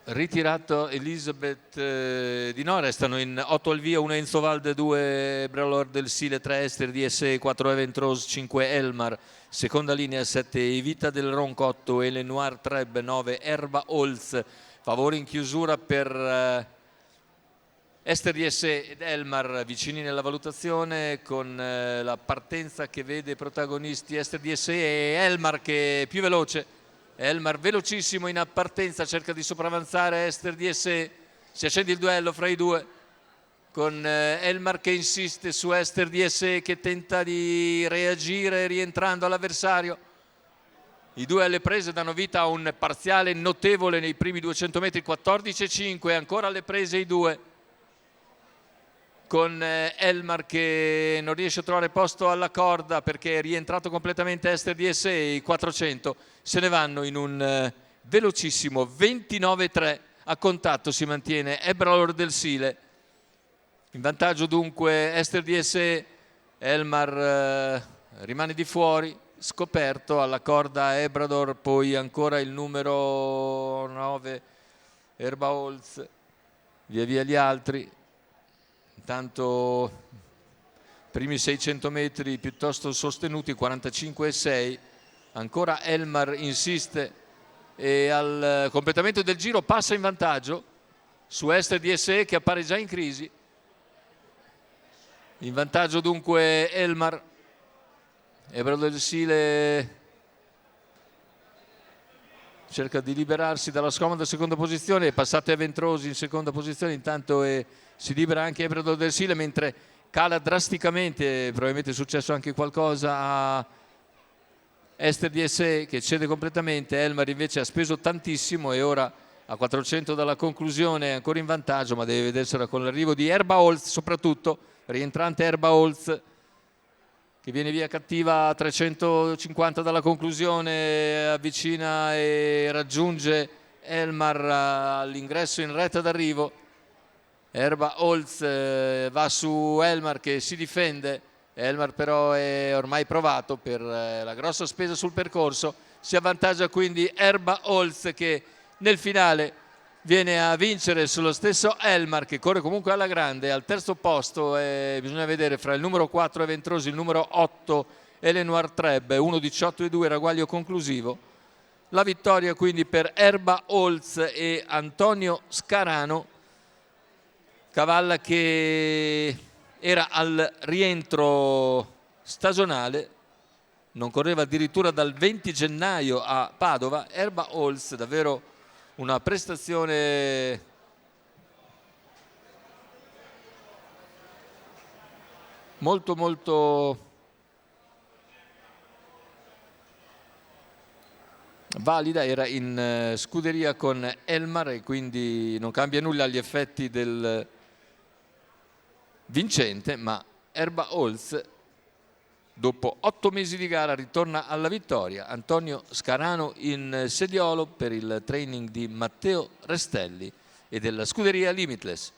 ritirato Elisabeth Di No, restano in 8 al via, 1 Enzo Valde, 2 Bralor del Sile, 3 Ester DSE, 4 Event Rose, 5 Elmar, seconda linea 7 Evita del Ronco, 8 Elenoir Treb, 9 Erba Holz. Favore in chiusura per Ester DSE ed Elmar, vicini nella valutazione, con la partenza che vede protagonisti Ester DSE e Elmar che è più veloce. Elmar velocissimo in partenza, cerca di sopravanzare Ester DSE, si accende il duello fra i due con Elmar che insiste su Ester DSE che tenta di reagire rientrando all'avversario. I due alle prese danno vita a un parziale notevole nei primi 200 metri, 14,5, ancora alle prese i due, con Elmar che non riesce a trovare posto alla corda perché è rientrato completamente Ester DSE. I 400 se ne vanno in un velocissimo 29,3. A contatto si mantiene Ebralor del Sile, in vantaggio dunque Ester DSE. Elmar rimane di fuori, scoperto alla corda Ebrador, poi ancora il numero 9 Erba Holz, via via gli altri. Intanto primi 600 metri piuttosto sostenuti, 45,6. Ancora Elmar insiste e al completamento del giro passa in vantaggio su Ester DSE che appare già in crisi. In vantaggio dunque Elmar. Ebralor del Sile cerca di liberarsi dalla scomoda seconda posizione, è passato Event Rose in seconda posizione intanto e si libera anche Ebralor del Sile, mentre cala drasticamente, probabilmente è successo anche qualcosa a Ester DSE che cede completamente. Elmar invece ha speso tantissimo e ora a 400 dalla conclusione è ancora in vantaggio, ma deve vedersela con l'arrivo di Erba Holz, soprattutto rientrante Erba Holz che viene via cattiva a 350 dalla conclusione, avvicina e raggiunge Elmar all'ingresso in retta d'arrivo. Erba Holz va su Elmar che si difende. Elmar però è ormai provato per la grossa spesa sul percorso. Si avvantaggia quindi Erba Holz che nel finale viene a vincere sullo stesso Elmar che corre comunque alla grande. Al terzo posto bisogna vedere fra il numero 4 Event Rose e il numero 8 Elenoir Treb, 1,18,2 ragguaglio conclusivo. La vittoria quindi per Erba Holz e Antonio Scarano, cavalla che era al rientro stagionale, non correva addirittura dal 20 gennaio a Padova. Erba Holz davvero una prestazione molto valida, era in scuderia con Elmar e quindi non cambia nulla agli effetti del vincente, ma Erba Holz dopo 8 mesi di gara ritorna alla vittoria. Antonio Scarano in sediolo per il training di Matteo Restelli e della scuderia Limitless.